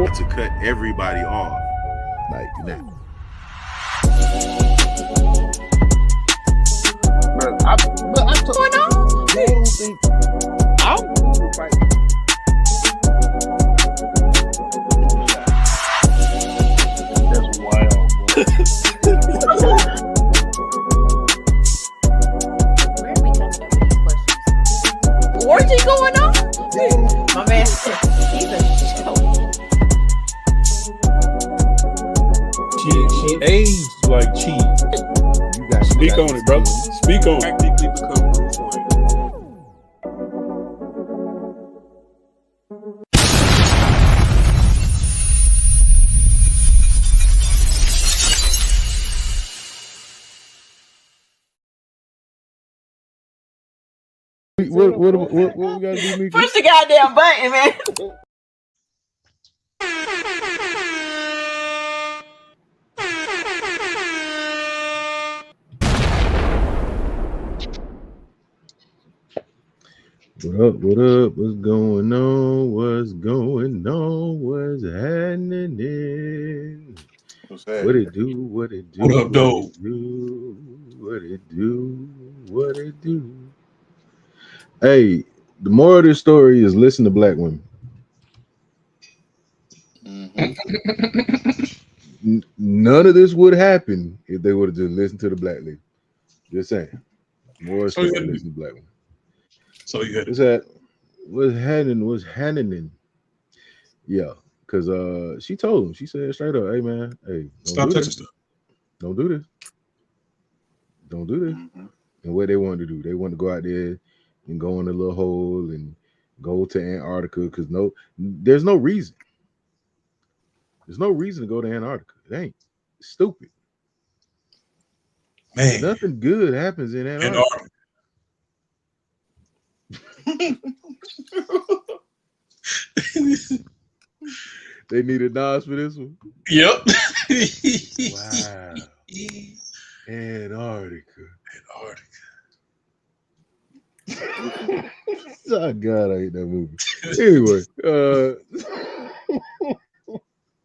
to cut everybody off. Like that. I don't think I'm right. That's wild. Where are we coming up with these questions? Orgy going on? My man said he's a joke. She aged like cheese. You got Speak on it, brother. Speak on it. Practically become Bruce Wayne. What we gotta do, Mika? Push the goddamn button, man. What up? What up? What's going on? What's going on? What's happening? What's that? What it do? What it do? What up, dog? What it do? What it do? Hey, the moral of this story is listen to black women. None of this would happen if they would have just listened to the black lady. Just saying. More So story, you- listen to black women. So you had What's that? What's happening? Yeah, because she told him, she said straight up, hey man, hey, stop do touching this. stuff. Don't do this. Don't do this. And what they wanted to do, they wanted to go out there and go in a little hole and go to Antarctica because there's no reason. There's no reason to go to Antarctica. It ain't. It's stupid. Man, Nothing good happens in and Antarctica. They needed Nas for this one. Yep. Wow. Antarctica. Oh God, I hate that movie. Anyway,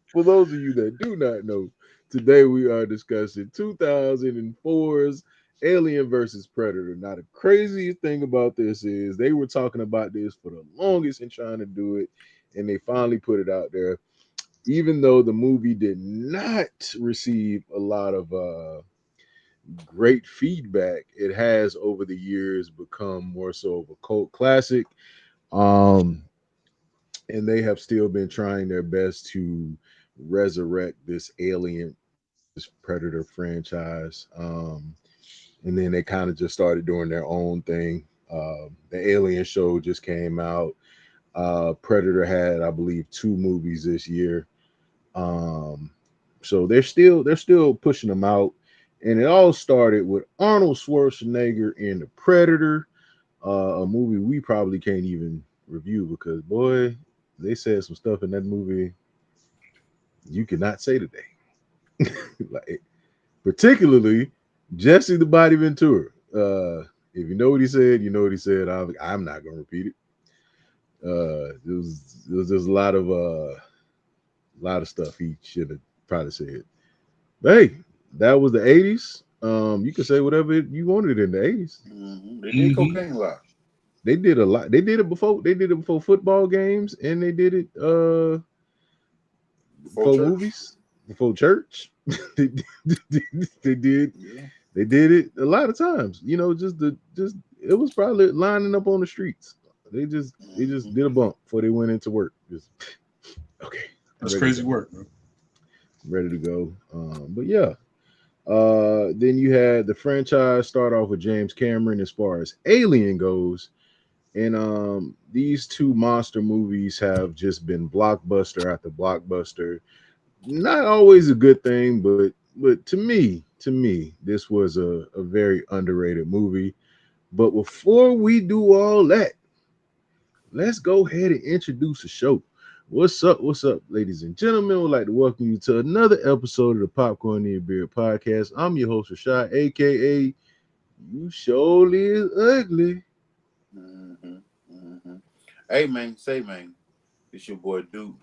for those of you that do not know, today we are discussing 2004's Alien versus Predator. Now, the craziest thing about this is they were talking about this for the longest and trying to do it, and they finally put it out there. Even though the movie did not receive a lot of great feedback, it has over the years become more so of a cult classic. And they have still been trying their best to resurrect this Alien, this Predator franchise. And then they kind of just started doing their own thing. The Alien show just came out. Predator had, I believe, 2 movies this year. So they're still pushing them out. And it all started with Arnold Schwarzenegger in The Predator, a movie we probably can't even review because, boy, they said some stuff in that movie you cannot say today. Like, particularly Jesse the Body Ventura. If you know what he said, you know what he said. I'm not going to repeat it. There was just a lot of stuff he should have probably said. But hey, that was the 80s. You can say whatever you wanted in the 80s. They did cocaine a lot. They did a lot. They did it before football games, and they did it before movies, before church. they did it a lot of times. You know, it was probably lining up on the streets. They just did a bump before they went into work. Just okay. That's crazy work, bro. Ready to go. But yeah. Then you had the franchise start off with James Cameron as far as Alien goes. And these 2 monster movies have just been blockbuster after blockbuster. Not always a good thing, but to me, this was a very underrated movie. But before we do all that, let's go ahead and introduce the show. What's up, ladies and gentlemen? We'd like to welcome you to another episode of the Popcorn in Your Beard podcast. I'm your host, Rashad, a.k.a. You Surely Is Ugly. Hey, man, it's your boy, Duke.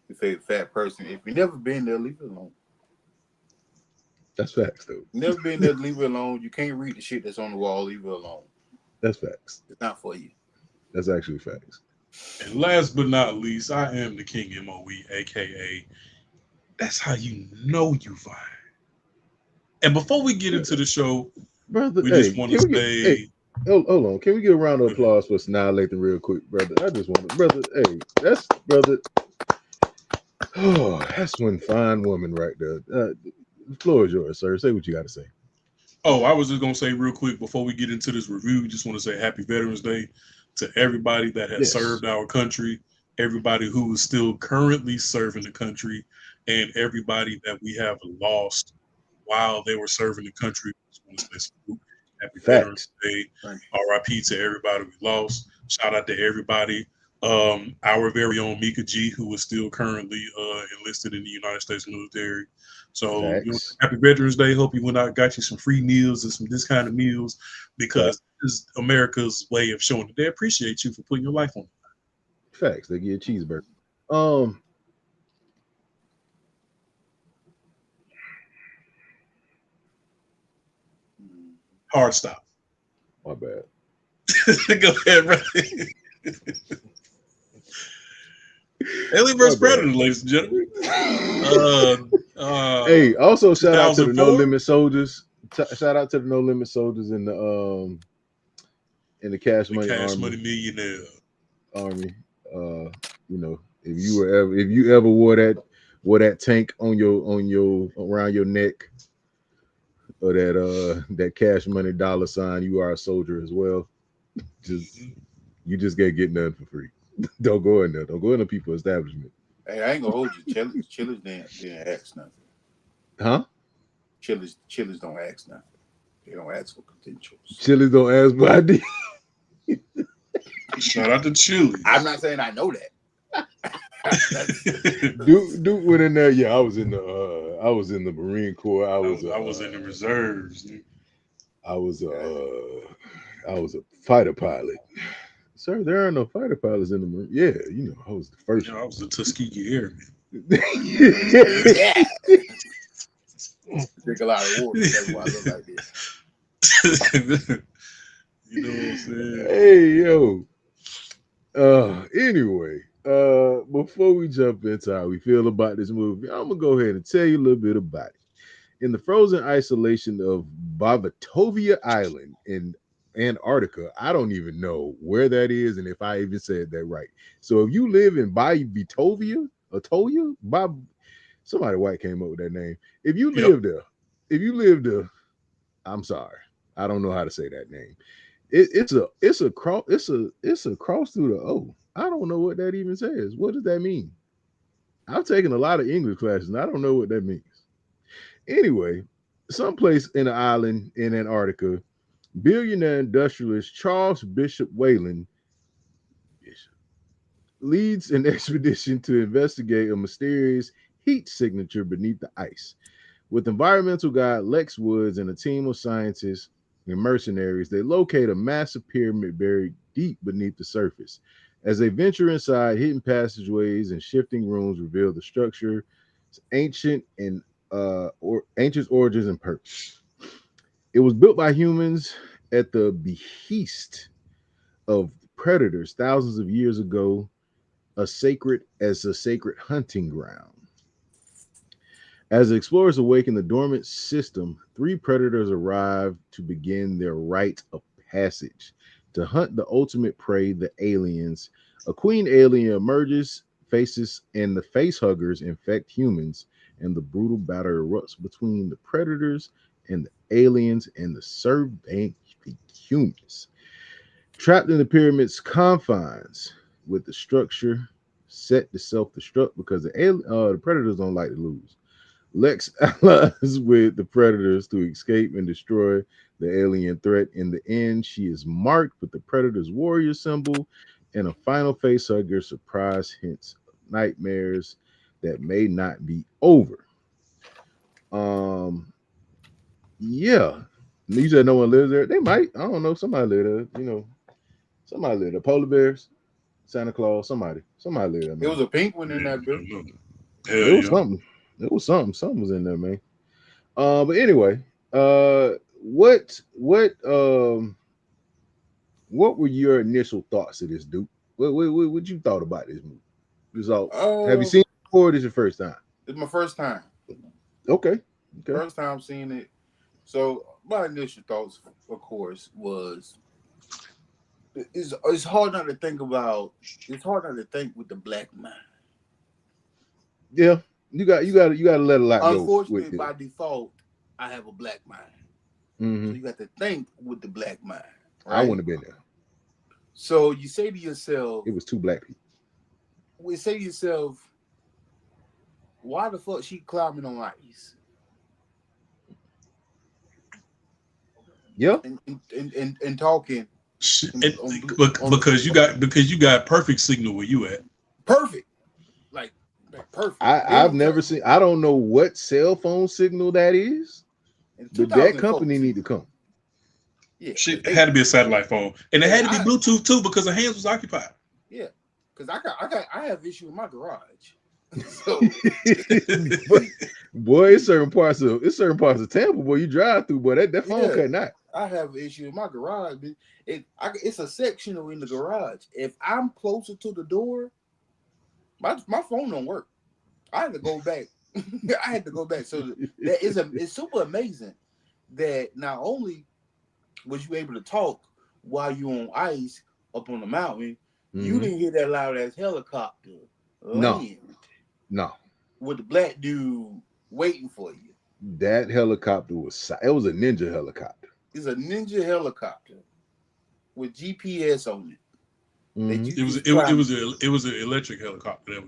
Your favorite fat person. If you never been there, leave it alone. That's facts, though. Never been there, leave it alone. You can't read the shit that's on the wall, leave it alone. That's facts. It's not for you. That's actually facts. And last but not least, I am the King MOE, aka that's how you know you vibe. And before we get into the show, brother, we just want to say, hold on. Can we get a round of applause for Sny Lathan real quick, brother? I just want to, brother. Hey, that's brother. Oh, that's one fine woman right there. The floor is yours, sir. Say what you got to say. Oh, I was just gonna say real quick before we get into this review, we just want to say Happy Veterans Day to everybody that has served our country, everybody who is still currently serving the country, and everybody that we have lost while they were serving the country. Just want to say Happy Veterans Day. RIP to everybody we lost. Shout out to everybody. Our very own Mika G, who is still currently enlisted in the United States military. So, Happy Veterans Day. Hope you went out, got you some free meals and some this kind of meals, because this is America's way of showing that they appreciate you for putting your life on. Facts. They get a cheeseburger. Hard stop. My bad. Go ahead, bro. Alien vs. Predator, ladies and gentlemen. Hey, also shout out to the No Limit Soldiers. Shout out to the No Limit Soldiers in the Cash Money Millionaire Army. You know, if you ever wore that tank on your around your neck, or that Cash Money dollar sign, you are a soldier as well. You just can't get nothing for free. Don't go in there. Don't go in the people's establishment. Hey, I ain't gonna hold you. Chillers didn't ask nothing. Huh? Chillers don't ask nothing. They don't ask for credentials. Chillers don't ask for ID. Shout out to Chili. I'm not saying I know that. Duke went in there. Yeah, I was in the Marine Corps. I was in the reserves. I was a fighter pilot. Sir, there are no fighter pilots in the Marine. Yeah, you know, I was the first. I was the Tuskegee Airman. Yeah. Drink a lot of water. That's why I look like this. You know what I'm saying? Hey, yo. Anyway, before we jump into how we feel about this movie, I'm gonna go ahead and tell you a little bit about it. In the frozen isolation of Babatovia Island in Antarctica, I don't even know where that is and if I even said that right. So if you live in Babatovia, somebody white came up with that name. If you live there, I'm sorry, I don't know how to say that name. It's a cross through the O. I don't know what that even says. What does that mean? I've taken a lot of English classes and I don't know what that means. Anyway, someplace in an island in Antarctica, billionaire industrialist Charles Bishop Whalen leads an expedition to investigate a mysterious heat signature beneath the ice. With environmental guide Lex Woods and a team of scientists and mercenaries, they locate a massive pyramid buried deep beneath the surface. As they venture inside, hidden passageways and shifting rooms reveal the structure's ancient origins and purpose. It was built by humans at the behest of predators thousands of years ago, a sacred hunting ground. As the explorers awaken the dormant system, 3 predators arrive to begin their rite of passage to hunt the ultimate prey, the aliens. A queen alien emerges, and the face huggers infect humans, and the brutal battle erupts between the predators and the aliens and the surveying humans. Trapped in the pyramid's confines, with the structure set to self-destruct because the predators don't like to lose. Lex allies with the predators to escape and destroy the alien threat. In the end, she is marked with the predator's warrior symbol and a final facehugger surprise hints of nightmares that may not be over. Yeah. You said no one lives there. They might. I don't know. Somebody live there. You know, somebody live there. Polar bears. Santa Claus, somebody lived there, man. There was a pink one in that bitch. Hell It was yeah. something. It was something. Something was in there, man. But anyway, what were your initial thoughts of this, Duke? What you thought about this movie? This all, have you seen it before? Or this your first time? It's my first time. Okay. First time seeing it. So my initial thoughts, of course, was it's hard not to think about. It's hard not to think with the black mind. Yeah, you got to let a lot go. Unfortunately, by default, I have a black mind. Mm-hmm. So you got to think with the black mind. Right? I wouldn't have been there. So you say to yourself, it was two black people. We say to yourself, why the fuck she climbing on ice? Yeah, and talking. Because you got perfect signal where you at. Perfect, like perfect. I've never seen. I don't know what cell phone signal that is, but that company need to come. Yeah, it had to be a satellite phone, and it had to be Bluetooth too because her hands was occupied. Yeah, because I have issue in my garage. So, boy, it's certain parts of Tampa, boy, you drive through, boy, that phone cutting out. I have an issue in my garage. It's a sectional in the garage. If I'm closer to the door, my phone don't work. I had to go back. So it's super amazing that not only was you able to talk while you on ice up on the mountain, you didn't hear that loud ass helicopter land. No. With the black dude waiting for you. That helicopter was a ninja helicopter. It's a ninja helicopter with GPS on it. Mm-hmm. It was an electric helicopter.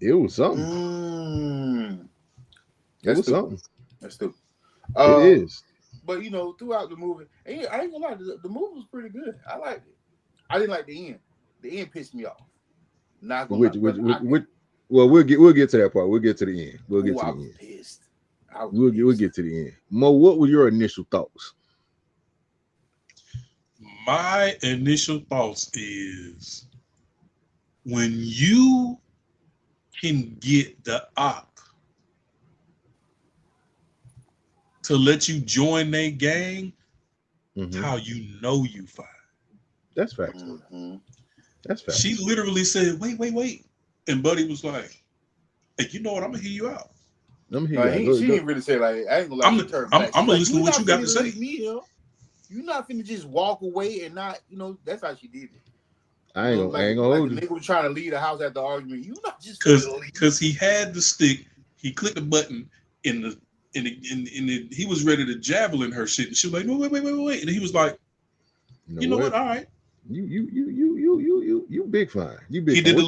It was something. That's something. That's stupid. It is. But throughout the movie, I ain't gonna lie, the movie was pretty good. I liked it. I didn't like the end. The end pissed me off. Not gonna lie. Well, we'll get to that part. We'll get to the end. We'll get to the end. Pissed. We'll get to the end. Mo, what were your initial thoughts? My initial thoughts is when you can get the op to let you join their gang, how you know you fine. That's facts. Mm-hmm. That's facts. She literally said, wait. And Buddy was like, hey, you know what? I'm going to hear you out. She didn't really say, like, I ain't going to lie. I'm going to listen to what you got to say. You're not finna just walk away and not, that's how she did it. I ain't gonna hold you. The nigga was trying to leave the house after the argument. You not just because he had the stick. He clicked the button he was ready to javelin her shit. And she was like, no, wait. And he was like, you know what? All right. You big fine. You big. He did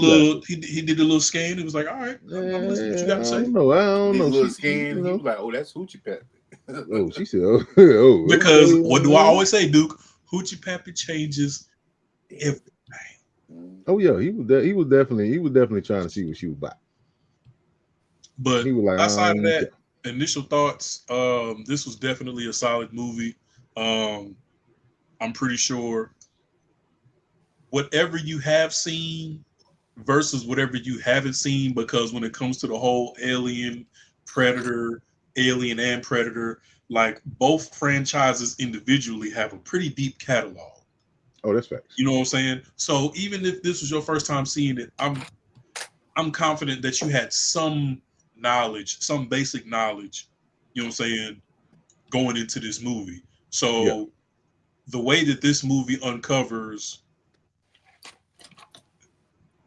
he did a little scan. He was like, all right, I'm listening to what you got to say. I don't know. Little scan. He was like, oh, that's hoochie pappy. Oh, she said, oh. Because what do I always say, Duke? Hoochie pappy changes everything. Oh yeah, he was definitely trying to see what she was about. But he was like, outside of that, initial thoughts, this was definitely a solid movie. I'm pretty sure whatever you have seen versus whatever you haven't seen, because when it comes to the whole Alien and Predator, like both franchises individually have a pretty deep catalog. Oh, that's facts. You know what I'm saying? So even if this was your first time seeing it, I'm confident that you had some knowledge, some basic knowledge, you know what I'm saying, going into this movie. So the way that this movie uncovers,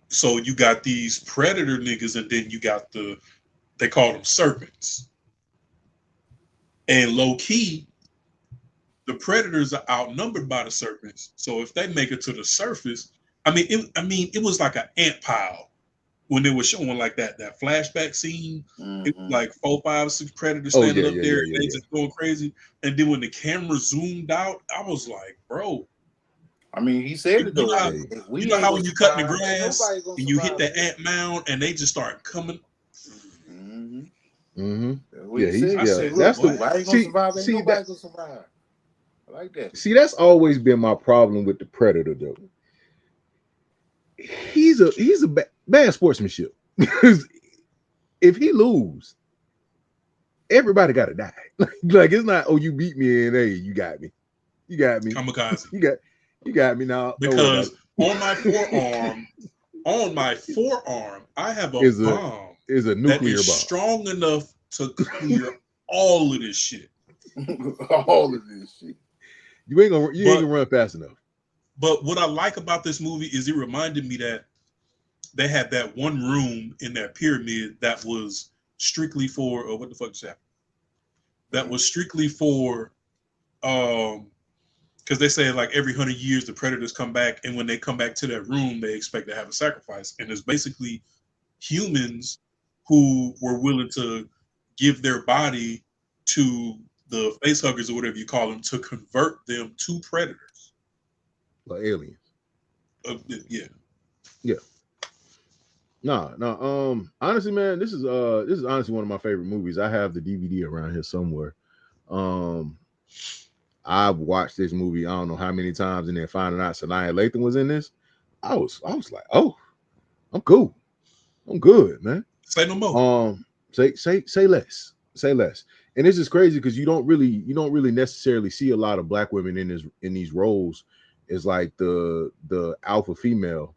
so you got these predator niggas, and then you got they call them serpents. And low key, the predators are outnumbered by the serpents. So if they make it to the surface, it was like an ant pile when they were showing like that flashback scene. Mm-hmm. It was like 4, 5, 6 predators standing up there, and they just going crazy. And then when the camera zoomed out, I was like, bro. I mean, he said it though. You know how when you cut the grass and you hit the ant mound and they just start coming. Mm-hmm. Mm-hmm. That's the why ain't gonna survive? Ain't nobody gonna survive. I like that. See, that's always been my problem with the Predator, though. he's a bad sportsmanship. If he lose, everybody got to die. Like it's not, oh, you beat me and hey, you got me. Kamikaze. You got me now. Because on my forearm, I have a bomb is a nuclear bomb strong enough to clear all of this shit. All of this shit. You ain't gonna run fast enough. But what I like about this movie is it reminded me that they had that one room in that pyramid that was strictly for what the fuck is that? That was strictly for because they say like every 100 years the predators come back, and when they come back to that room, they expect to have a sacrifice. And it's basically humans who were willing to give their body to the face huggers or whatever you call them to convert them to predators. Like aliens. Yeah. No. Honestly, man, this is honestly one of my favorite movies. I have the DVD around here somewhere. I've watched this movie I don't know how many times, and then finding out Sanaa Lathan was in this, I was like, oh, I'm cool. I'm good, man. Say no more. Say less. Say less. And this is crazy because you don't really necessarily see a lot of black women in these roles as like the alpha female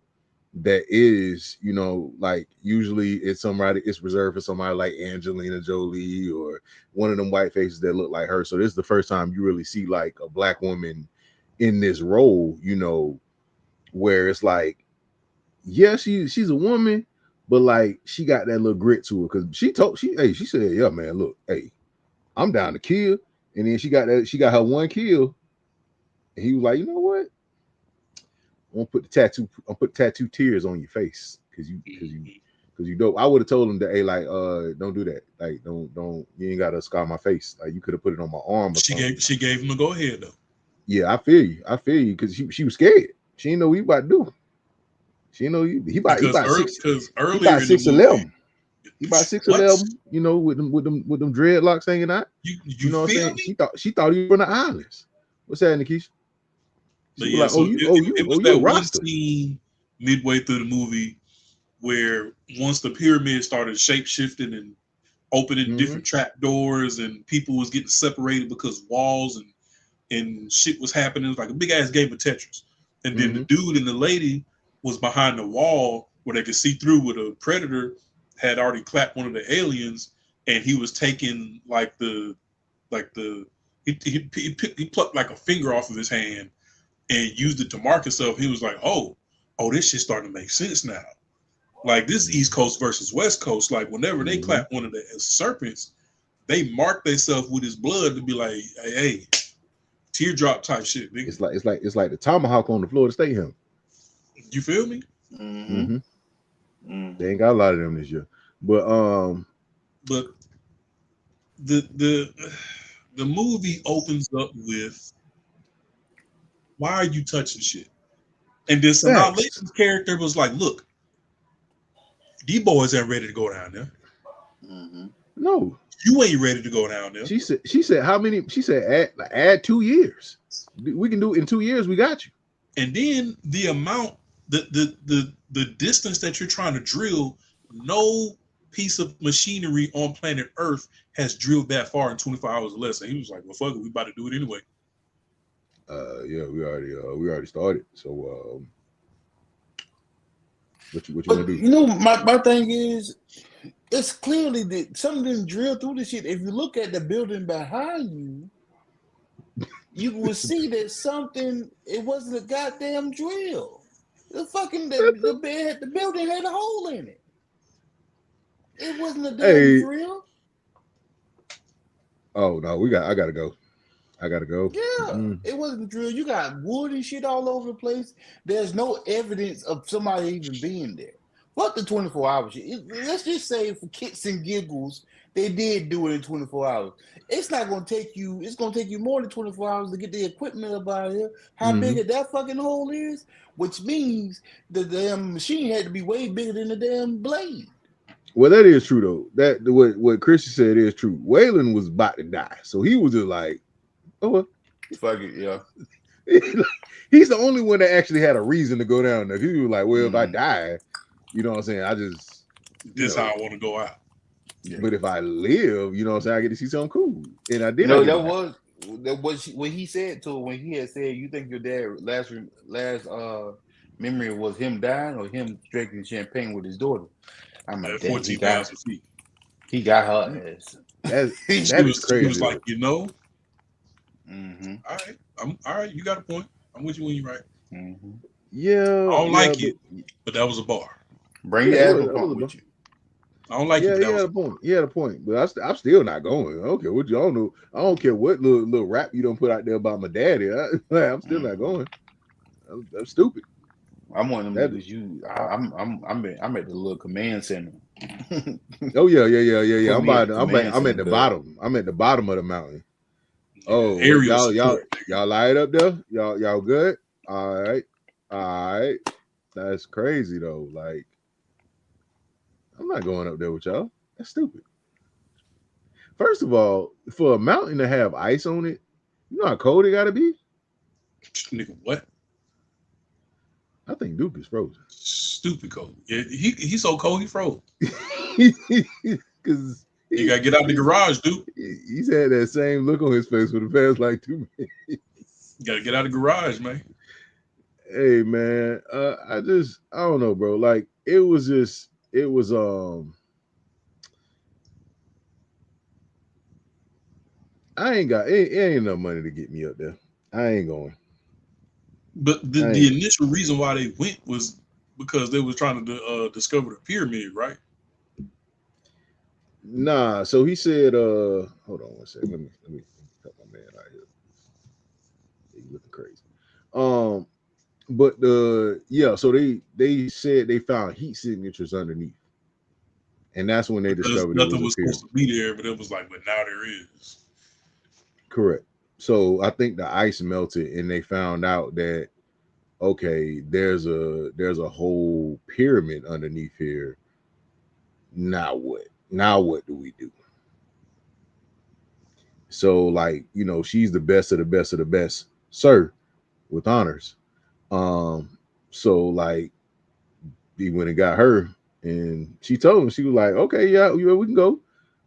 that is, like usually it's reserved for somebody like Angelina Jolie or one of them white faces that look like her. So this is the first time you really see like a black woman in this role, where it's like, yeah, she's a woman, but like she got that little grit to her because she said, yeah, man, look, hey, I'm down to kill. And then she got her one kill, and he was like, you know what? I'm put tattoo tears on your face because you dope. I would have told him that, hey, like, don't do that. Like, don't you ain't gotta scar my face. Like, you could have put it on my arm. Or she gave him a go ahead though. Yeah, I feel you because she was scared. She didn't know what he about to do. She didn't know he about 6'11". He about 6'11", with them dreadlocks hanging out. You know what I'm saying? Me? She thought he was from the islands. What's that, Nikisha? But yeah, like, it was that one scene midway through the movie where once the pyramid started shape shifting and opening different trap doors and people was getting separated because walls and shit was happening. It was like a big ass game of Tetris. And then the dude and the lady was behind the wall where they could see through, where the predator had already clapped one of the aliens, and he was taking he plucked like a finger off of his hand and used it to mark himself. He was like, oh, this shit's starting to make sense now. Like, this East Coast versus West Coast. Like, whenever they clap one of the serpents, they mark themselves with his blood to be like, hey, teardrop type shit. Nigga. It's like the tomahawk on the Florida State hymn. You feel me? They ain't got a lot of them this year, but the movie opens up with, why are you touching shit? And then Sanaa Lathan's character was like, look, these boys ain't ready to go down there. No, you ain't ready to go down there. She said how many? She said add 2 years. We can do it in 2 years. We got you. And then the amount, the distance that you're trying to drill, no piece of machinery on planet Earth has drilled that far in 24 hours or less. And he was like, well, fuck it, we about to do it anyway. Yeah, we already started. So what you want to do? My thing is, it's clearly that something didn't drill through the shit. If you look at the building behind you, you will see that it wasn't a goddamn drill. The building had a hole in it. It wasn't a damn drill. Oh no, I gotta go. Yeah, It wasn't a drill. You got wood and shit all over the place. There's no evidence of somebody even being there. Fuck the 24 hours shit. Let's just say for kicks and giggles, they did do it in 24 hours. It's not going to take you. It's going to take you more than 24 hours to get the equipment up out of here. How big that fucking hole is, which means the damn machine had to be way bigger than the damn blade. Well, that is true though. That what Christian said is true. Waylon was about to die, so he was just like, "Oh well, fuck it, yeah." He's the only one that actually had a reason to go down there. He was like, well, if I Mm. die, you know what I'm saying? I just, This how I want to go out. Yeah. but if I live, you know what I'm saying? I get to see something cool. And I did. No, I get that was what he said to her when he had said, "You think your dad last memory was him dying or him drinking champagne with his daughter?" I'm like, At "Damn, 14,000 feet. he got her ass." that. She That is was crazy. like, Mm-hmm. all right, I'm all right. You got a point. I'm with you when you're right. Mm-hmm. Yeah, I don't yeah, like it, but that was a bar. Bring yeah, your that asthma was pump a, with you. I don't like it, yeah, but he that was had a point. He had a point, but I'm still not going. I don't care what you. I don't know. I don't care what little rap you don't put out there about my daddy. I'm still not Mm-hmm. going. I'm stupid. I'm one of them That. niggas. I'm at the little command center. Oh yeah. Put I'm me at by. the I'm command at center, the cuz. bottom. I'm at the bottom of the mountain. yeah, Oh, what aerial support. y'all light up there? Y'all good? All right. That's crazy though. Like I'm not going up there with y'all. That's stupid. First of all, for a mountain to have ice on it, you know how cold it got to be. Nigga, what? I think Duke is frozen. Stupid cold. Yeah, he's so cold he froze. Because You gotta get out the garage, dude. he's had that same look on his face for the past like 2 minutes. You gotta get out of the garage, man. Hey man, I don't know, bro. Like it was I ain't got it ain't enough money to get me up there. I ain't going. But I the ain't initial reason why they went was because they was trying to discover the pyramid, right? Nah. So he said, hold on one second. Let me help my man out here. He looking crazy. Um, but yeah, so they said they found heat signatures underneath. And that's when they Because discovered it nothing was a was supposed pyramid. to be there, but it was like, but now there is. Correct. So I think the ice melted and they found out that okay, there's a whole pyramid underneath here. Now what? Now what do we do? So like, she's the best of the best of the best, sir, with honors. So like he went and got her and she told him, she was like, okay, yeah, we can go.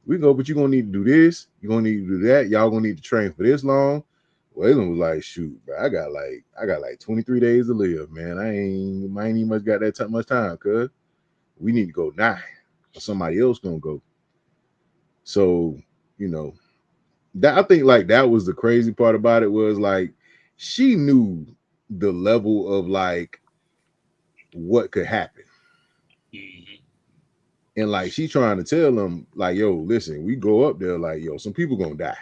We can go, but you're gonna need to do this, you're gonna need to do that, y'all gonna need to train for this long. Waylon was like, shoot, bro, I got like 23 days to live, man. I ain't even much got that much time, cuz we need to go now. Or somebody else gonna go. So, you know, that I think like that was the crazy part about it was like she knew the level of like what could happen. Mhm. And like she trying to tell them, like, yo, listen, we go up there, like, yo, some people gonna die.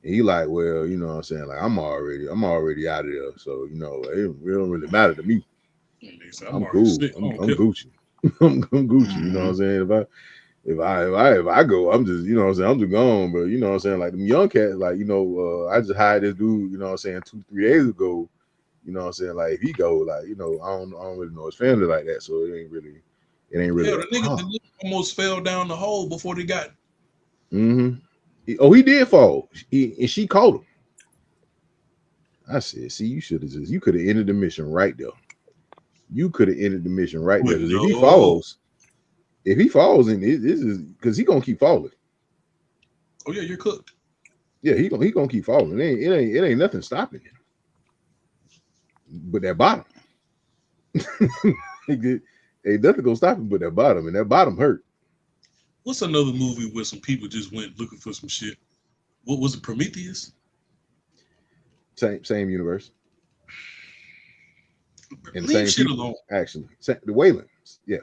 And he like, well, you know what I'm saying? Like, I'm already out of there. So, it don't really matter to me. And they said, I'm I'm already cool. sick. I I'm, don't I'm care. Gucci. I'm Gucci. You know what I'm Mm-hmm. saying? If I go, I'm just, you know what I'm saying, I'm just gone. But you know what I'm saying? Like them young cats, like, I just hired this dude, you know what I'm saying, 2-3 days ago. You know what I'm saying? Like if he go, like, I don't really know his family like that. So it ain't really Hell, a the problem. nigga almost fell down the hole before they got. Mm-hmm. He did fall. And she caught him. I said, see, you could have ended the mission right there. You could have ended the mission right there. But Because no. if he falls, and this is because he gonna keep falling. Oh yeah, you're cooked. Yeah, he gonna keep falling. It ain't nothing stopping him. But that bottom, ain't nothing gonna stop him. But that bottom, and that bottom hurt. What's another movie where some people just went looking for some shit? What was it, Prometheus? Same universe and Leave same shit people. alone. Actually, the Waylands. Yeah.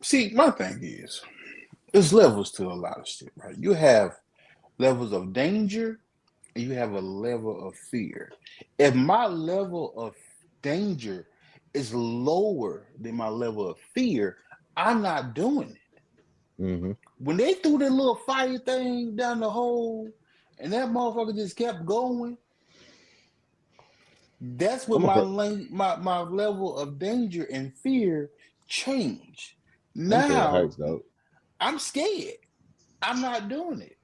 See, my thing is, there's levels to a lot of shit, right? You have levels of danger and you have a level of fear. If my level of danger is lower than my level of fear, I'm not doing it. Mm-hmm. When they threw that little fire thing down the hole and that motherfucker just kept going, that's when I'm a my level of danger and fear changed. I'm afraid of Now heights, dog. I'm scared. I'm not doing it.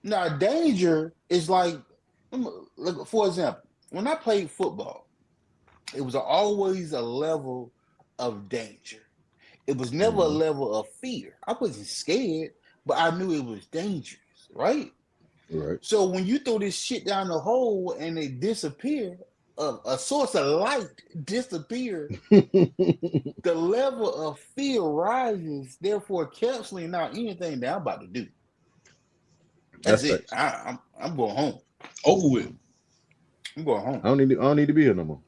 Now danger is like Look, for example, when I played football, it was always a level of danger. It was never a level of fear. I wasn't scared, but I knew it was dangerous, right? Right. So when you throw this shit down the hole and they disappear, a source of light disappear, the level of fear rises, therefore canceling out anything that I'm about to do. That's it. I'm going home. Over with. I'm going home. I don't need to be here no more.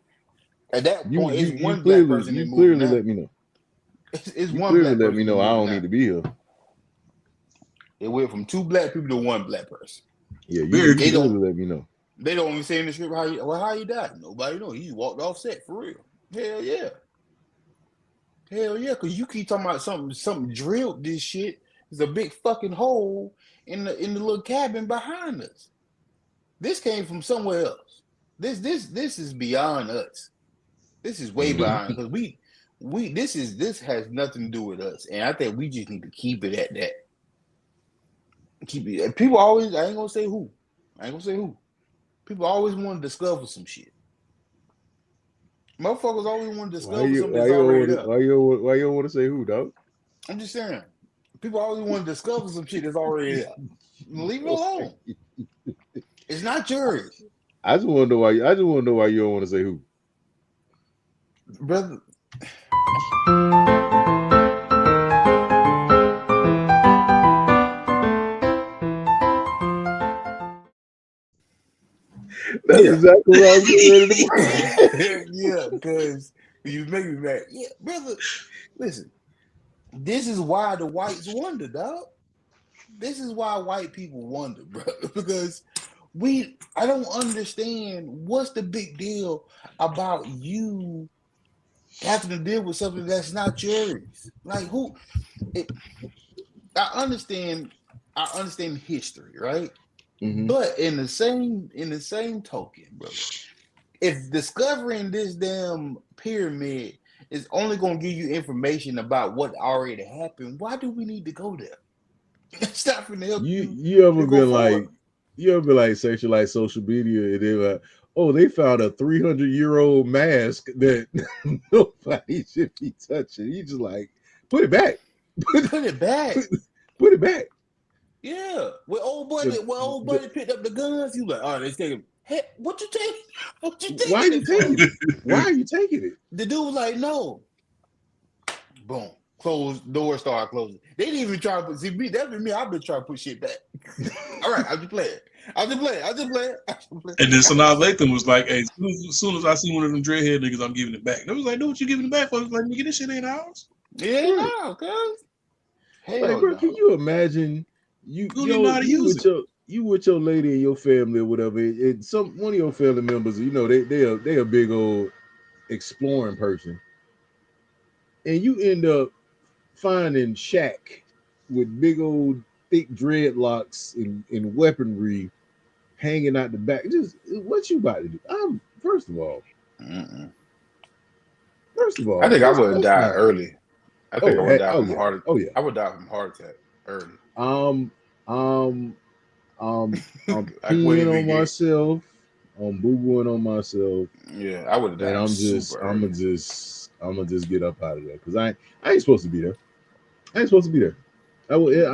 At that point, it's one clearly, black person you that clearly moving let me know. It's you one clearly black let person me know that I don't moving need to be here. It went from 2 black people to 1 black person. Yeah, you clearly let me know. They don't even say in the script how you died. Nobody knows. He walked off set for real. Hell yeah. Hell yeah, because you keep talking about something drilled this shit. There's a big fucking hole in the little cabin behind us. This came from somewhere else. This is beyond us. This is way behind because this has nothing to do with us. And I think we just need to keep it at that. Keep it. People always, I ain't gonna say who. People always want to discover some shit. Motherfuckers always want to discover something that's already there. Why you don't want to say who, dog? I'm just saying. People always want to discover some shit that's already there. Leave it alone. It's not yours. I just want to know why. I just want to know why you don't want to say who, brother. That's exactly what I was getting ready to Yeah, because you make me mad. Yeah, brother. Listen, this is why the whites wonder, dog. This is why white people wonder, bro. Because I don't understand what's the big deal about you having to deal with something that's not yours. Like I understand history, right? Mm-hmm. But in the same token, brother, if discovering this damn pyramid is only gonna give you information about what already happened, why do we need to go there? It's not going to help you. You ever been like searching like social media and they're like, oh, they found a 300-year-old mask that nobody should be touching. You just like put it back. Put it back. Put it back. Yeah. When old buddy picked up the guns, you like, oh, they taking. Hey, what you taking? What you taking? Why are you taking it? Why are you taking it? The dude was like, no. Boom. Closed, doors started closing. They didn't even try to put, see me, that's me, I've been trying to put shit back. All right, I'll just play it. And then Sanaa Lathan was like, hey, as soon as I see one of them dreadhead niggas, I'm giving it back. And I was like, no, what you giving it back for? I was like, nigga, this shit ain't ours. Yeah, no, cuz. Like, bro, can you imagine you with your lady and your family or whatever, and one of your family members, you know, they a big old exploring person. And you end up finding Shaq with big old thick dreadlocks and weaponry hanging out the back. Just what you about to do? First of all, I think I would have died early. I think I would die from heart. Oh yeah, I would die from heart attack early. I'm peeing on myself. I'm boo-booing on myself. Yeah, I would have died. I'm gonna just get up out of there because I ain't supposed to be there. I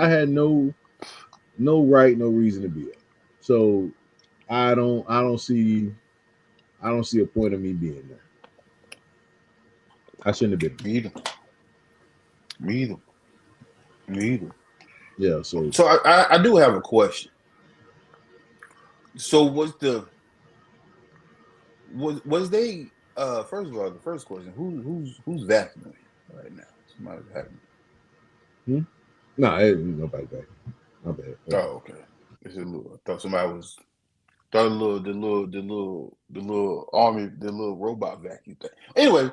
had no right, no reason to be there. So I don't see a point of me being there. I shouldn't have been. Me either. Yeah. So I do have a question. So was they first of all, the first question, who's vacuuming right now? Somebody's vacuuming. No, ain't nobody back. My bad. Oh, okay. It's a little. I thought somebody was. The little army, the little robot vacuum thing. Anyway,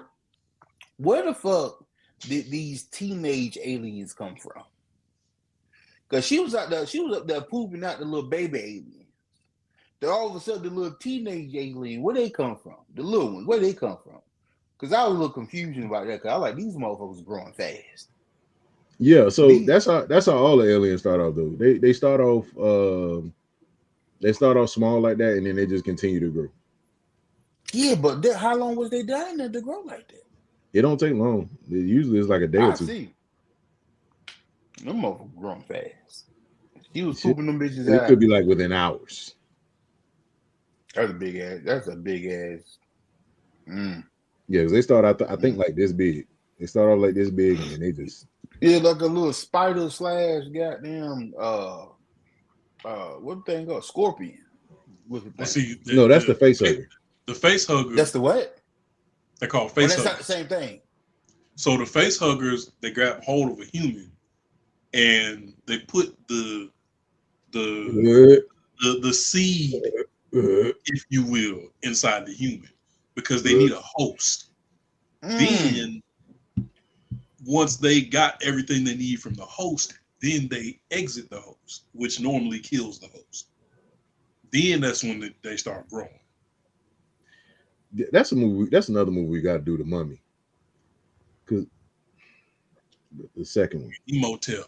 where the fuck did these teenage aliens come from? Because she was up there pooping out the little baby alien. Then all of a sudden, the little teenage alien, where they come from? The little ones, where they come from? Because I was a little confused about that. Because I like these motherfuckers growing fast. Yeah, so that's how all the aliens start off though. They start off They start off small like that, and then they just continue to grow. Yeah, but how long was they down there to grow like that? It don't take long. It usually it's like a day or two. See. Them motherfuckers growing fast. He was Shit. pooping them bitches It out. could be like within hours. That's a big ass. That's a big ass. Yeah, because they start out, I think, like this big. They start off like this big, and then they just like a little spider / goddamn what thing called scorpion. See, no, that's the face hugger. The face hugger. That's the what? They're called face huggers. That's not the same thing. So the face huggers, they grab hold of a human, and they put the seed, if you will, inside the human because they need a host. Then, once they got everything they need from the host, then they exit the host, which normally kills the host. Then that's when they start growing. That's a movie. That's another movie we got to do, The Mummy. Because the second one. Emotel.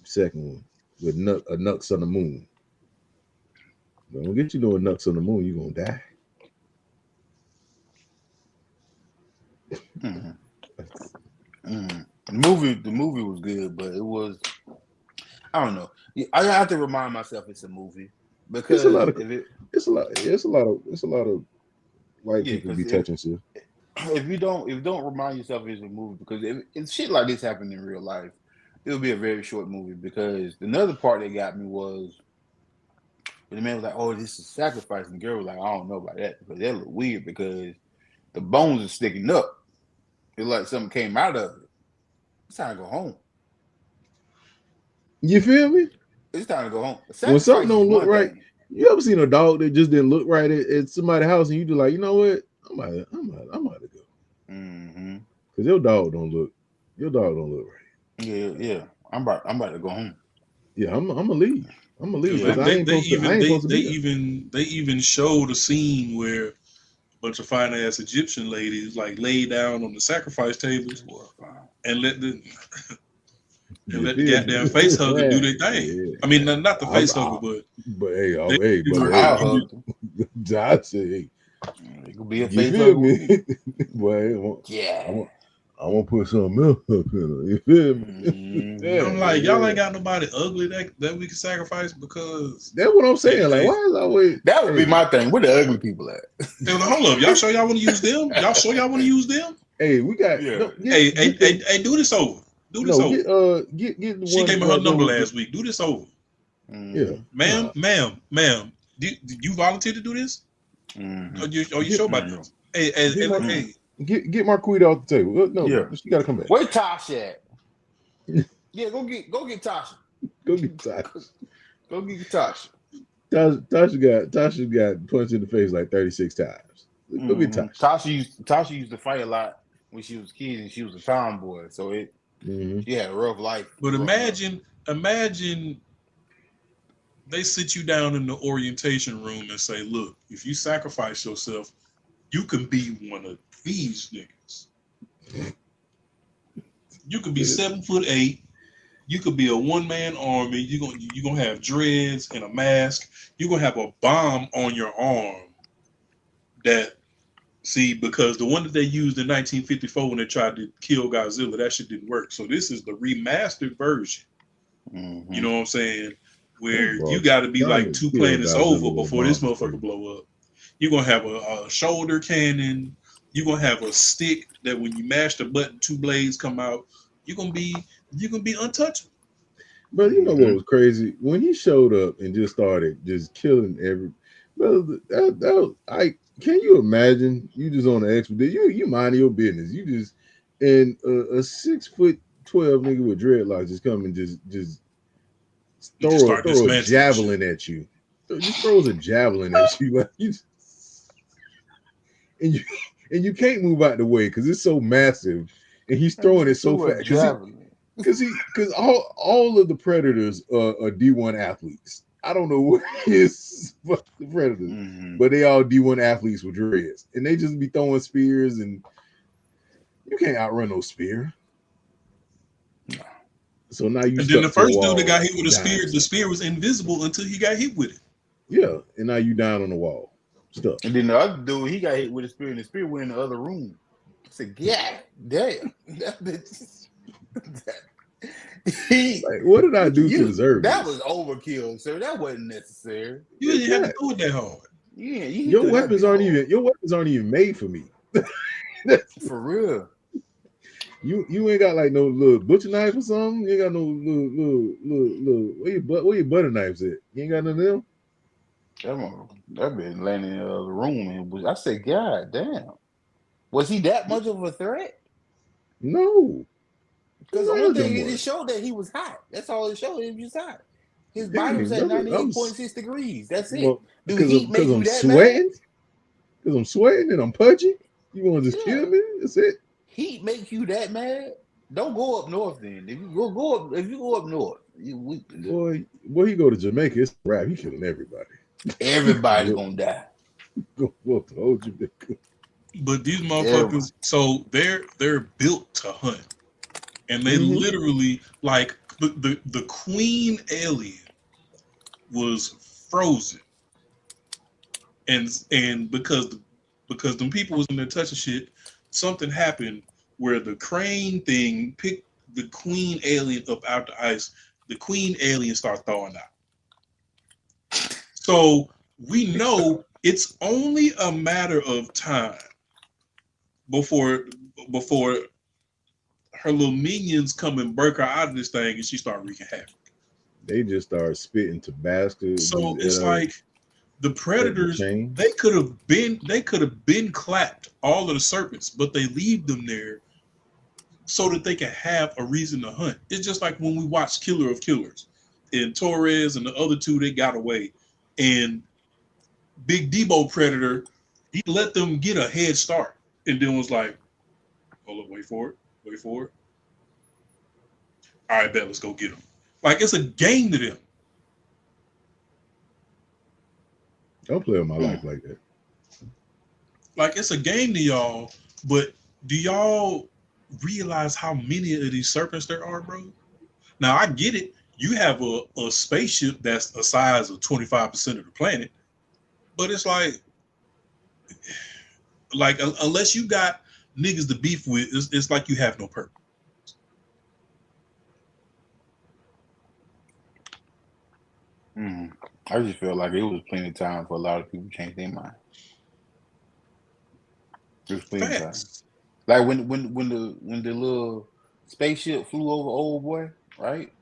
Second one with a Nux on the Moon. Don't get you doing Nux on the Moon, you're gonna die. The movie was good, but it was, I don't know. I have to remind myself it's a movie because it's a lot of white people be touching shit. If you don't remind yourself it's a movie, because if shit like this happened in real life, it'll be a very short movie. Because another part that got me was when the man was like, "Oh, this is sacrifice," and the girl was like, "I don't know about that because that look weird because the bones are sticking up. It's like something came out of it. It's time to go home." You feel me? It's time to go home. When something don't look right, you ever seen a dog that just didn't look right at somebody's house, and you just like, you know what? I'm about to go. Because your dog don't look right. Yeah. I'm about to go home. Yeah, I'm gonna leave. Yeah, they even showed a scene where a bunch of fine ass Egyptian ladies like lay down on the sacrifice tables and let the goddamn face hugger do their thing. Yeah. I mean, not the face hugger, but Josh said, hey, it could be a face hugger. Well, yeah. I want to put something else up in it. You feel me? Yeah, I'm like, y'all ain't got nobody ugly that we can sacrifice because that's what I'm saying. Like, why is always that would be my thing? Where the ugly people at? Hey, hold up, y'all sure y'all want to use them? Y'all sure y'all want to use them? Hey, we got. Yeah. Do this over. Do this over. Get the she gave me her number last week. Do this over. Yeah, ma'am. Do you volunteer to do this? Are you sure about this? Hey. Get Marquita off the table. No, she gotta come back. Where Tasha at? Yeah, go get Tasha. Go get Tasha. Go get Tasha. Tasha got punched in the face like 36 times. Go get Tasha. Tasha used to fight a lot when she was a kid and she was a tomboy, so she had a rough life. But imagine they sit you down in the orientation room and say, look, if you sacrifice yourself, you can be one of these niggas. You could be 7'8". You could be a one-man army. You're gonna have dreads and a mask. You're gonna have a bomb on your arm. Because the one that they used in 1954 when they tried to kill Godzilla, that shit didn't work. So this is the remastered version. You know what I'm saying? Where you got to be like 2 planets over before this motherfucker blow up. You're gonna have a shoulder cannon. You're gonna have a stick that when you mash the button, 2 blades come out. You're gonna be untouchable. But you know what was crazy? When he showed up and just started just killing can you imagine? You just on the expedition, you mind your business. You just and a 6'12" nigga with dreadlocks just come and just throw a javelin at you. Just throws a javelin at you like you. And you can't move out the way because it's so massive, and he's throwing it so fast. Because all of the Predators are D1 athletes. I don't know what is the Predators, but they all D1 athletes with dreads, and they just be throwing spears, and you can't outrun no spear. So now you. And then the first dude that got hit with a spear, the spear was invisible until he got hit with it. Yeah, and now you down on the wall. Stuff. And then the other dude, he got hit with a spear, and the spear went in the other room. I said, "God damn, that bitch." he, Like, what did I do to deserve that this? was overkill, sir. That wasn't necessary. You It's didn't have to not. do it that hard. Yeah, you threw that bit Your weapons aren't even made for me. for real. You ain't got like no little butcher knife or something. You ain't got no little where your butter knives at? You ain't got none of them. That been landing in the other room, and I said, "God damn, was he that much of a threat?" No, Because the none only of thing them it were. just showed that he was hot. That's all it showed. He was hot. His body was Dang, at brother, 98.6 degrees. That's it. well Do heat because make you I'm that mad? sweating. Because I'm sweating and I'm pudgy. You want to just Yeah. kill me? That's it. Heat make you that mad? Don't go up north then. If you go up north, Boy, he go to Jamaica. It's a rap. He killing everybody. everybody gonna die. Go hold you. But these Everybody. motherfuckers, so they're built to hunt, and they Mm-hmm. literally like the queen alien was frozen, and because them people was in there touching shit, something happened where the crane thing picked the queen alien up out the ice. The queen alien started thawing out. So we know it's only a matter of time before before her little minions come and break her out of this thing and she start wreaking havoc. They just start spitting Tabasco So it's like the at the predators, chain. they could have been clapped all of the serpents, but they leave them there so that they can have a reason to hunt. It's just like when we watched Killer of Killers and Torres and the other two, they got away. And Big Debo Predator, he let them get a head start and then was like, hold up, wait for it, wait for it. All right, bet, let's go get them. Like it's a game to them. Don't play with my Hmm. life like that. Like it's a game to y'all, but do y'all realize how many of these serpents there are, bro? Now I get it. You have a spaceship that's the size of 25% of the planet, but it's like unless you got niggas to beef with, it's like you have no purpose. Hmm. I just feel like it was plenty of time for a lot of people to change their mind. There's plenty of time. Facts. Like when the little spaceship flew over old boy, right?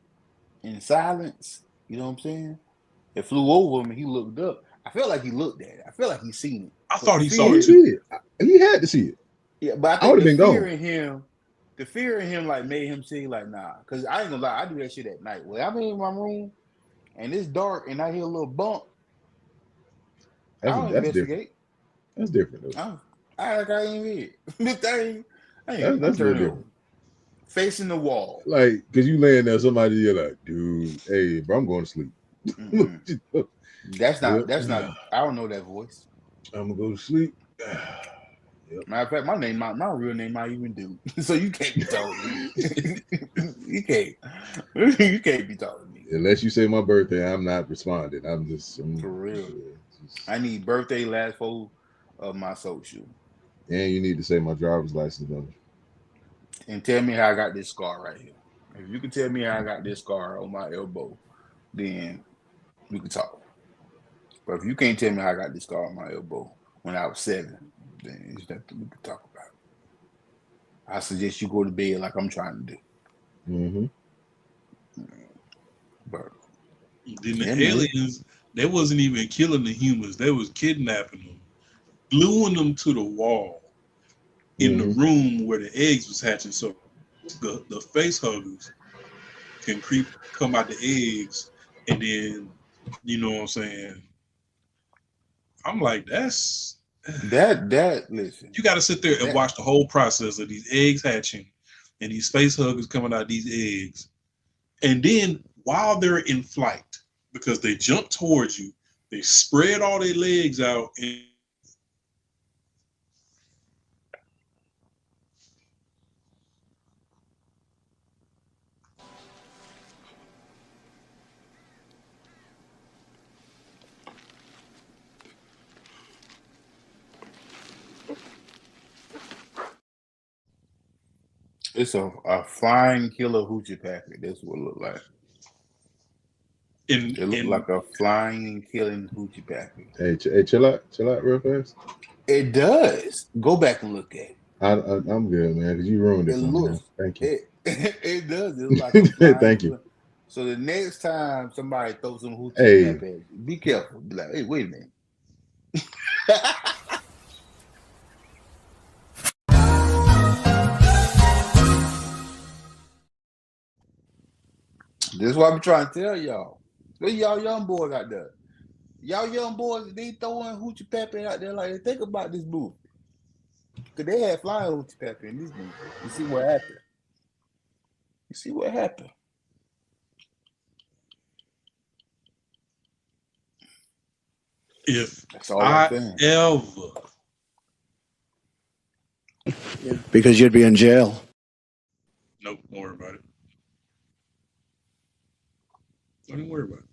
In silence, you know what I'm saying? It flew over him and he looked up. I felt like he looked at it. I felt like he seen it. I But thought the he saw He it fear, too. did. He had to see it. yeah, but I I would think have been gone. the fear in him like made him see like nah. Cause I ain't gonna lie, I do that shit at night. When I'm in my room and it's dark and I hear a little bump, I don't That's different. investigate. That's different though. I like I ain't here. This thing, I'm That's a little turning over. different. Facing the wall. Like, cause you laying there, somebody you're like, dude, hey, bro, I'm going to sleep. Mm-mm. Yep. That's not I don't know that voice. I'm gonna go to sleep. Yep. Matter of fact, my real name I even do. So you can't be talking to me. you can't. You can't be talking to me. Unless you say my birthday, I'm not responding. For real. Just, I need birthday, last four of my social. and you need to say my driver's license number. And tell me how I got this scar right here. If you can tell me how I got this scar on my elbow, then we can talk. But if you can't tell me how I got this scar on my elbow when I was 7, then it's nothing we can talk about. I suggest you go to bed like I'm trying to do. Mm-hmm. But Then yeah, the man. aliens, they wasn't even killing the humans. They was kidnapping them, gluing them to the wall in the Mm-hmm. room where the eggs was hatching. So the face huggers can come out the eggs, and then you know what I'm saying. I'm like, that's That listen. you got to sit there and That watch the whole process of these eggs hatching and these face huggers coming out these eggs, and then while they're in flight, because they jump towards you, they spread all their legs out and It's a flying killer hoochie pappy. That's what it look like. And It look like a flying and killing hoochie pappy. Hey, chill out real fast. It does. Go back and look at it. I'm good, man, because you ruined it It for me, man. looks. Thank you. It does. It look like a flying. Thank you. So the next time somebody throws some hoochie Hey. pappy at you, be careful. Be like, hey, wait a minute. This is what I'm trying to tell y'all. Look, y'all young boys out there. Y'all young boys, they throwing hoochie pappy out there like, think about this movie. Because they had flying hoochie pappy in this movie. You see what happened? You see what happened? if That's all I'm I saying. ever, Because you'd be in jail. nope, don't worry about it. Don't even worry about it.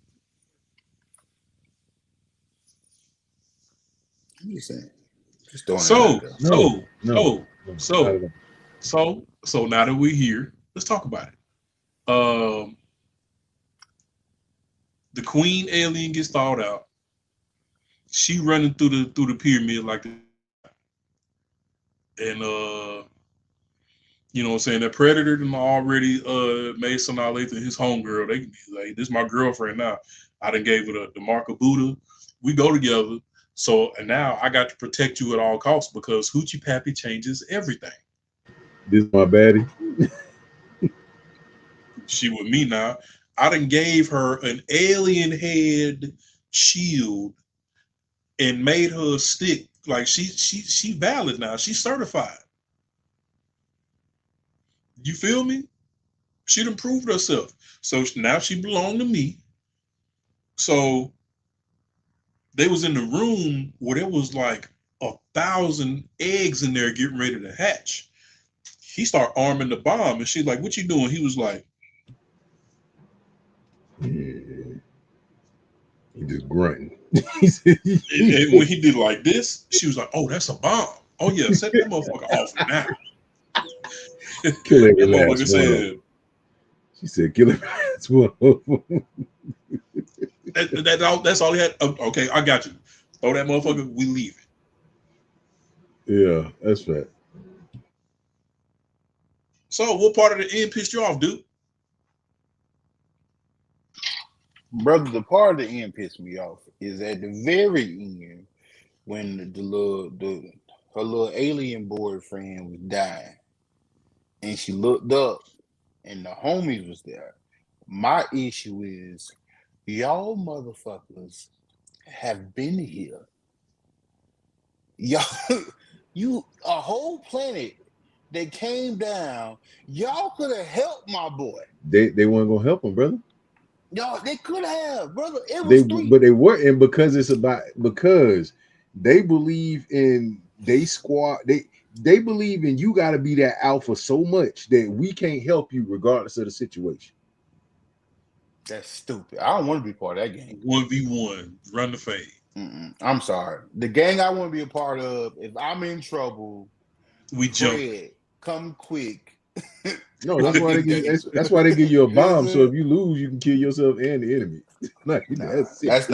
I'm just saying. Just throwing it So, out there. so now that we're here, let's talk about it. The queen alien gets thawed out. She running through the pyramid like that. And you know what I'm saying, that predator them already made some Lathan his homegirl. They like, this is my girlfriend now. I done gave her the mark of Buddha. We go together. So and now I got to protect you at all costs because hoochie pappy changes everything. This is my baddie. She with me now. I done gave her an alien head shield and made her stick. Like she valid now. She's certified. You feel me? She done proved herself. So now she belonged to me. So they was in the room where there was like 1,000 eggs in there getting ready to hatch. He started arming the bomb, and she's like, "What you doing?" He was like, He just grunting. and when he did like this, she was like, "Oh, that's a bomb. Oh yeah, set that motherfucker off now." Kill every That motherfucker last one of said, them. She said, "Kill every last one of them." That's all he had. Okay, I got you. Throw that motherfucker. We leave it. Yeah, that's fact. So, what part of the end pissed you off, dude? Brother, the part of the end pissed me off is at the very end when her little alien boyfriend was dying, and she looked up, and the homies was there. My issue is, y'all motherfuckers have been here. Y'all, you a whole planet that came down. Y'all could have helped my boy. They weren't gonna help him, brother. Y'all, they could have, brother. It was But they weren't, because they believe in they squad. They believe in you got to be that alpha so much that we can't help you regardless of the situation. That's stupid. I don't want to be part of that gang. 1v1, run the fade. I'm sorry. The gang I want to be a part of, if I'm in trouble, we jump. Come quick. No, that's why they give you a bomb. So if you lose, you can kill yourself and the enemy. That's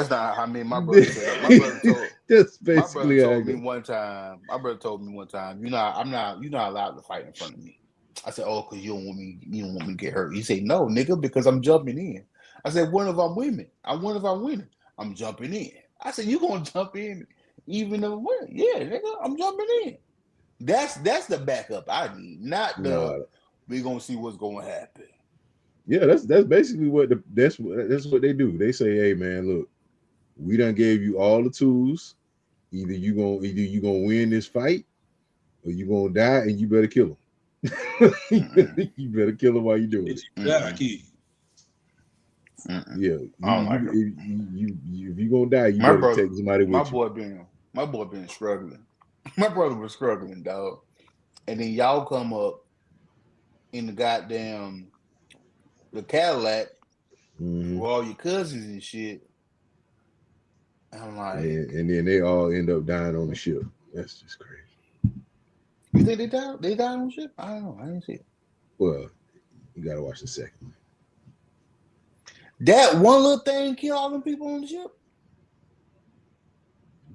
not how my brother said up. My brother told that's basically me one time. My brother told me one time, you're not allowed to fight in front of me. I said, oh, because you don't want me to get hurt. He said, no, nigga, because I'm jumping in. I said, what if I'm winning? I'm jumping in. I said, you gonna jump in even if I win? Yeah, nigga, I'm jumping in. That's the backup I need, not we gonna see what's gonna happen. Yeah, that's basically that's what they do. They say, hey man, look, we done gave you all the tools. Either you gonna win this fight, or you gonna die, and you better kill him. You better kill him while you do it. Yeah, if you gonna die, you better take somebody with you. My boy been struggling. My brother was struggling, dog. And then y'all come up in the goddamn the Cadillac with all your cousins and shit. I'm like, and then they all end up dying on the ship. That's just crazy. You think they died? They died on the ship? I don't know. I didn't see it. Well, you gotta watch the second. That one little thing killed all them people on the ship.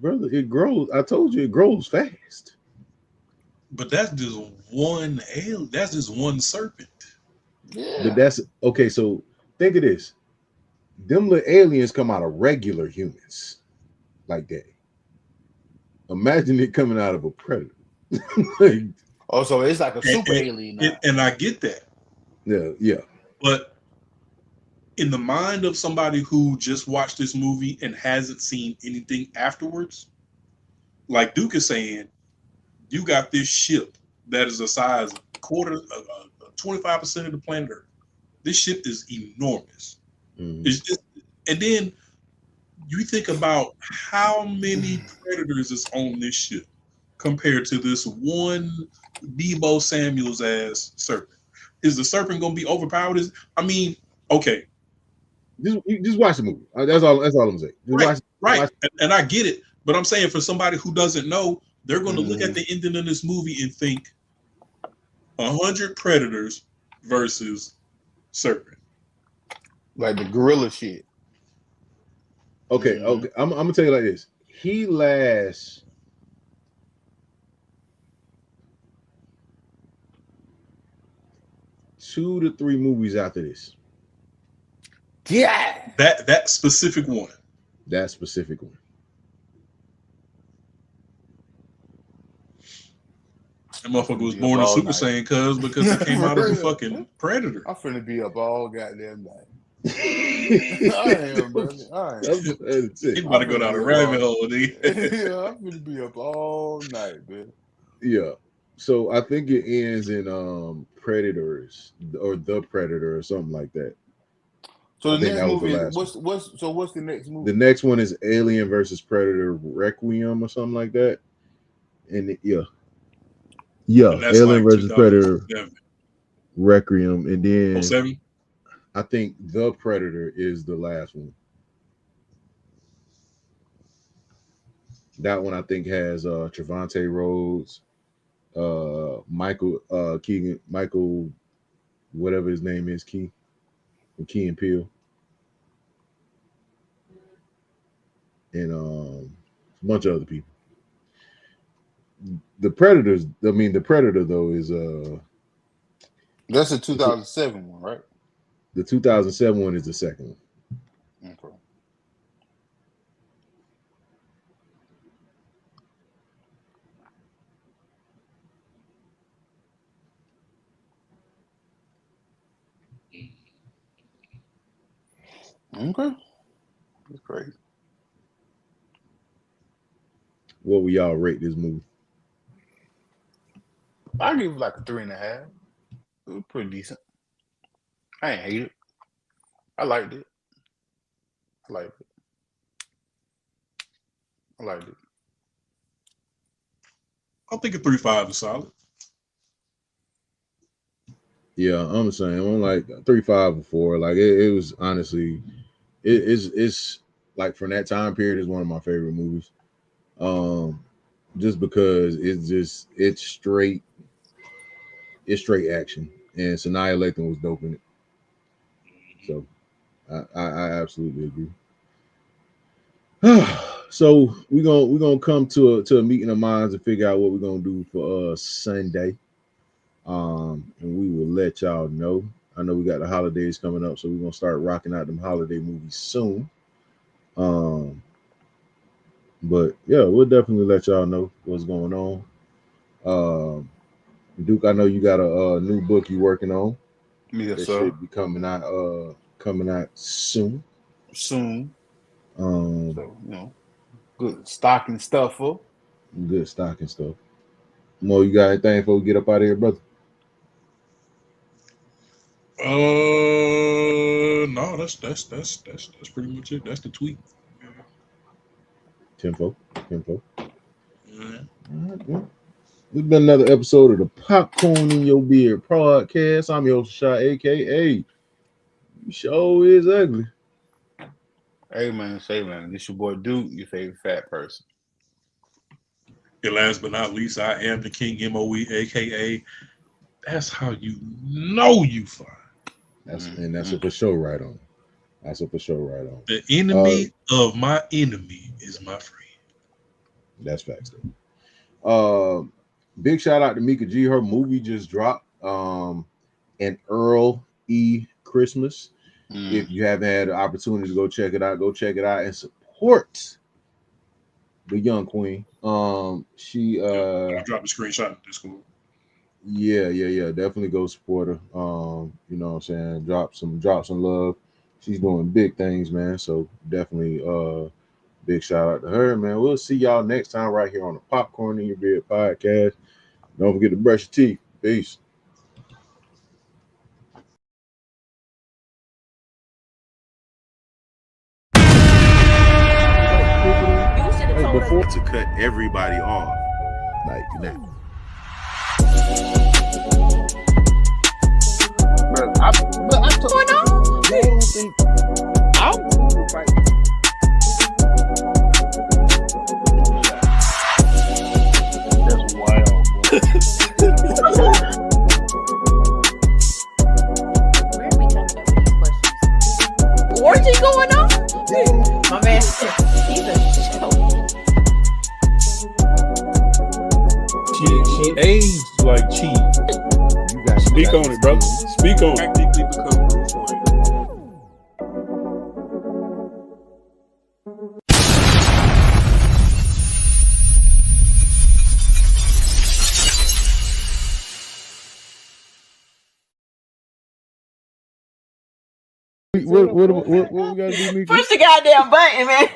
Brother, it grows. I told you it grows fast. But that's just one alien. That's just one serpent. Yeah. But that's okay. So think of this: them little aliens come out of regular humans, like that. Imagine it coming out of a predator. Like, so it's like a super alien now. And I get that. Yeah. But in the mind of somebody who just watched this movie and hasn't seen anything afterwards, like Duke is saying, you got this ship that is the size of 25% of the planet Earth. This ship is enormous. Mm-hmm. It's just, and then you think about how many predators is on this ship compared to this one Debo Samuels ass serpent. Is the serpent gonna be overpowered? Okay. Just watch the movie. That's all I'm saying. Just watch. And I get it, but I'm saying for somebody who doesn't know, they're going to look at the ending of this movie and think 100 predators versus serpent, like the gorilla shit. Okay. I'm gonna tell you like this. He lasts 2 to 3 movies after this. Yeah. That specific one. That specific one. That motherfucker was born a Super Saiyan because it came out of a fucking predator. I'm finna be up all goddamn night. I am, brother. He about to go down a rabbit hole, nigga. Yeah, I'm finna be up all night, man. Yeah. So I think it ends in Predators or The Predator or something like that. So the next movie is what's the next movie? The next one is Alien versus Predator Requiem or something like that. And and Alien versus Predator Requiem, and then 07? I think The Predator is the last one. That one I think has Trevante Rhodes, Michael Keegan, Michael, whatever his name is, Key and Peele, and a bunch of other people. The Predator though is that's a 2007 one, right? The 2007 one is the second one. Okay. Okay. That's crazy. What will y'all rate this movie? I give it like a 3.5. It was pretty decent. I ain't hate it. I liked it. I think a 3.5 is solid. Yeah, I'm saying I'm like 3.5 or 4. Like it was honestly, it's like from that time period is one of my favorite movies. Just because it's straight action, and Sanaa Lathan was dope in it. So I absolutely agree. So we're gonna come to a meeting of minds and figure out what we're gonna do for Sunday. And we will let y'all know. I know we got the holidays coming up, so we're gonna start rocking out them holiday movies soon. But yeah, we'll definitely let y'all know what's going on. Duke, I know you got a new book you're working on. Yes, that sir. should be coming out soon. So good stocking stuffer. Good stocking stuff. Mo, you got anything before we get up out of here, brother? No, that's pretty much it. That's the tweet. Tempo. Yeah. All right, well. This has been another episode of the Popcorn in Your Beard podcast. I'm your host, Shot, aka Show is Ugly. Hey man, this your boy Duke, your favorite fat person. And last but not least, I am the King MOE, aka that's how you know you fly. That's a for sure right on. That's a for sure right on. The enemy of my enemy is my friend. That's facts though. Big shout out to Mika G. Her movie just dropped. An Earl E. Christmas. If you haven't had the opportunity to go check it out and support the young queen. She I dropped a screenshot in Discord. Yeah. Definitely go support her. You know what I'm saying? Drop some love. She's doing big things, man. So definitely big shout out to her, man. We'll see y'all next time right here on the Popcorn in Your Beard podcast. Don't forget to brush your teeth. Peace. Before to cut everybody off, like that. That's wild, bro. Where are we coming up with these questions? Orgy going on? My man, he's a show. She aged like cheese. Speak on it, brother. Speak on it. Practically become Bruce Wayne. What we gotta do, Mika? Push the goddamn button, man.